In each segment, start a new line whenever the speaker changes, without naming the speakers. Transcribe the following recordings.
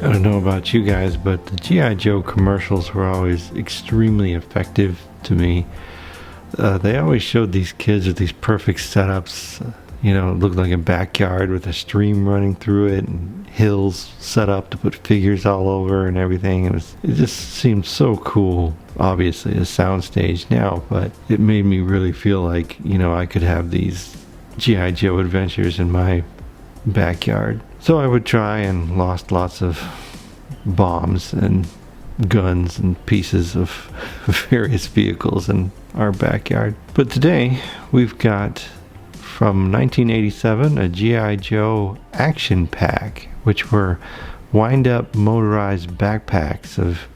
I don't know about you guys, but the G.I. Joe commercials were always extremely effective to me. They always showed these kids with these perfect setups. It looked like a backyard with a stream running through it and hills set up to put figures all over and everything. It just seemed so cool. Obviously, a soundstage now, but it made me really feel like, I could have these G.I. Joe adventures in my backyard. So I would try and lost lots of bombs and guns and pieces of various vehicles in our backyard. But today we've got from 1987 a G.I. Joe action pack, which were wind-up motorized backpacks of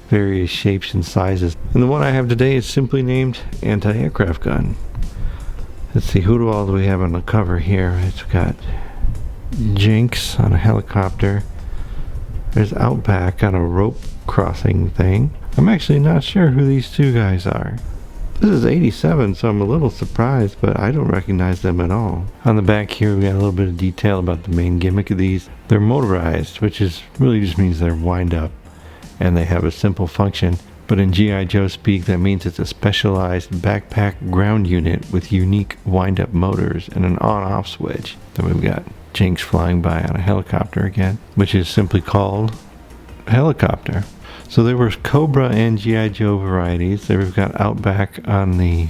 various shapes and sizes. And the one I have today is simply named Anti-Aircraft Gun. Let's see, who all do we have on the cover here? It's got Jinx on a helicopter. There's Outback on a rope crossing thing. I'm actually not sure who these two guys are. This is 87, so I'm a little surprised, but I don't recognize them at all. On the back here, we got a little bit of detail about the main gimmick of these. They're motorized, which really just means they're wind up, and they have a simple function. But in G.I. Joe speak, that means it's a specialized backpack ground unit with unique wind-up motors and an on-off switch. Then we've got Jinx flying by on a helicopter again, which is simply called a helicopter. So there were Cobra and G.I. Joe varieties. There we've got Outback on the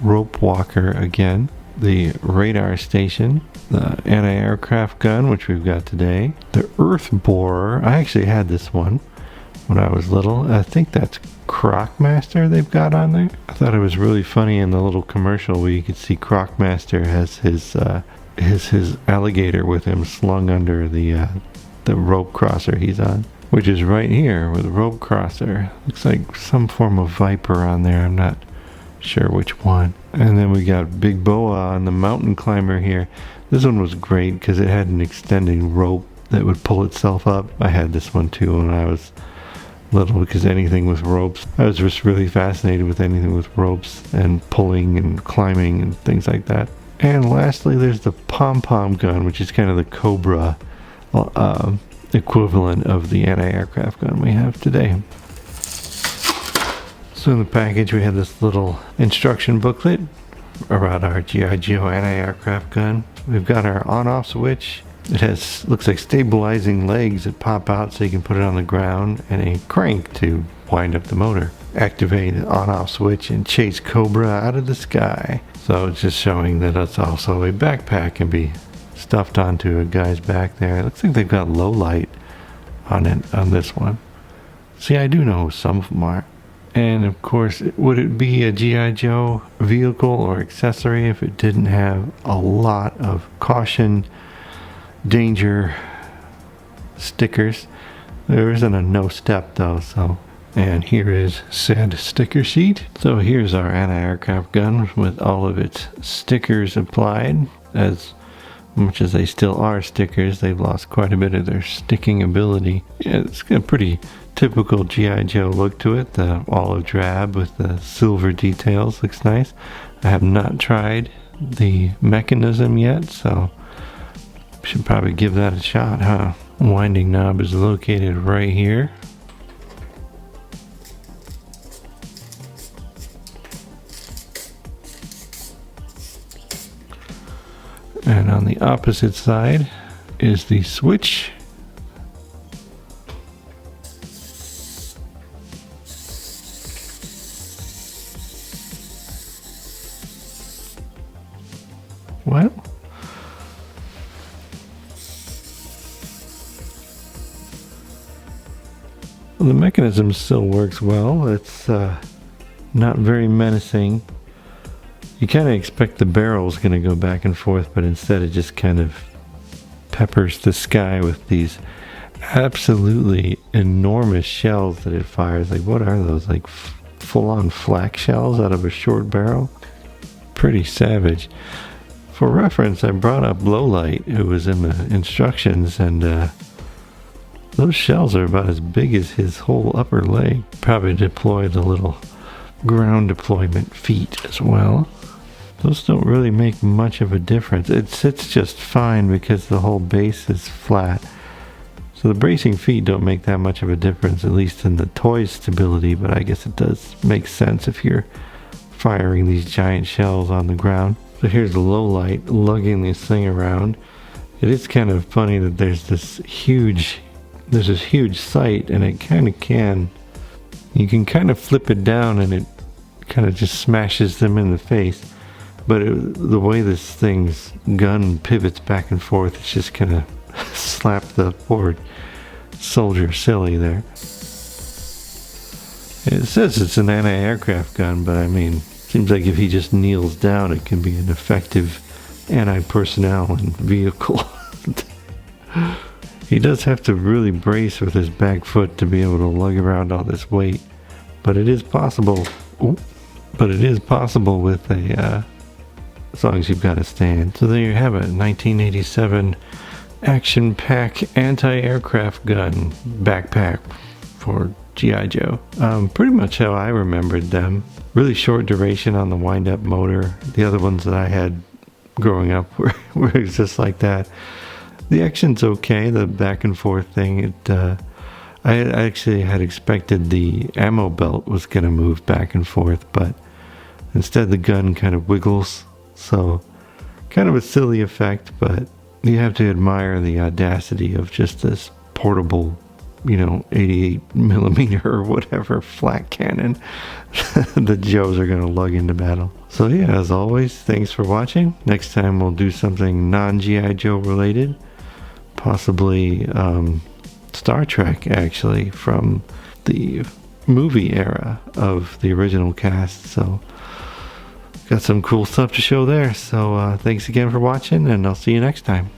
rope walker again, the radar station, the anti-aircraft gun, which we've got today, the earth borer. I actually had this one when I was little. I think that's Crocmaster they've got on there. I thought it was really funny in the little commercial where you could see Crocmaster has his alligator with him slung under the rope crosser he's on, which is right here with the rope crosser. Looks like some form of viper on there. I'm not sure which one. And then we got Big Boa on the mountain climber here. This one was great because it had an extending rope that would pull itself up. I had this one too when I was little, because anything with ropes, I was just really fascinated with anything with ropes and pulling and climbing and things like that. And lastly, there's the pom-pom gun, which is kind of the Cobra equivalent of the anti-aircraft gun we have today. So in the package we have this little instruction booklet about our G.I. Joe anti-aircraft gun. We've got our on-off switch. It looks like stabilizing legs that pop out so you can put it on the ground, and a crank to wind up the motor. Activate the on-off switch and chase Cobra out of the sky. So it's just showing that it's also a backpack, can be stuffed onto a guy's back there. It looks like they've got low light on this one. See, I do know who some of them are. And of course, would it be a G.I. Joe vehicle or accessory if it didn't have a lot of caution, danger stickers? There isn't a no step though, so. And here is said sticker sheet. So here's our anti-aircraft gun with all of its stickers applied. As much as they still are stickers, they've lost quite a bit of their sticking ability. Yeah, it's got a pretty typical G.I. Joe look to it. The olive drab with the silver details looks nice. I have not tried the mechanism yet, so should probably give that a shot, huh? Winding knob is located right here. And on the opposite side is the switch. Well, the mechanism still works well. It's not very menacing. You kind of expect the barrel's going to go back and forth, but instead it just kind of peppers the sky with these absolutely enormous shells that it fires. Like, what are those? Like full-on flak shells out of a short barrel? Pretty savage. For reference, I brought up Lowlight, who was in the instructions, and those shells are about as big as his whole upper leg. Probably deploy the little ground deployment feet as well. Those don't really make much of a difference. It sits just fine because the whole base is flat. So the bracing feet don't make that much of a difference, at least in the toy's stability, but I guess it does make sense if you're firing these giant shells on the ground. So here's the low light lugging this thing around. It is kind of funny that there's this huge sight, and it you can kind of flip it down and it kind of just smashes them in the face. But the way this thing's gun pivots back and forth, it's just gonna slap the poor soldier silly there. It says it's an anti-aircraft gun, but I mean, seems like if he just kneels down, it can be an effective anti-personnel and vehicle. He does have to really brace with his back foot to be able to lug around all this weight, but it is possible. But it is possible with as long as you've got a stand. So there you have it, 1987 action pack anti-aircraft gun backpack for G.I. Joe. Pretty much how I remembered them. Really short duration on the wind-up motor. The other ones that I had growing up were just like that. The action's okay, the back and forth thing. I actually had expected the ammo belt was going to move back and forth, but instead the gun kind of wiggles. So kind of a silly effect, but you have to admire the audacity of just this portable, 88 millimeter or whatever flat cannon the Joes are going to lug into battle. So yeah, as always, thanks for watching. Next time we'll do something non-G.I. Joe related. Possibly Star Trek, actually, from the movie era of the original cast. So got some cool stuff to show there. So thanks again for watching, and I'll see you next time.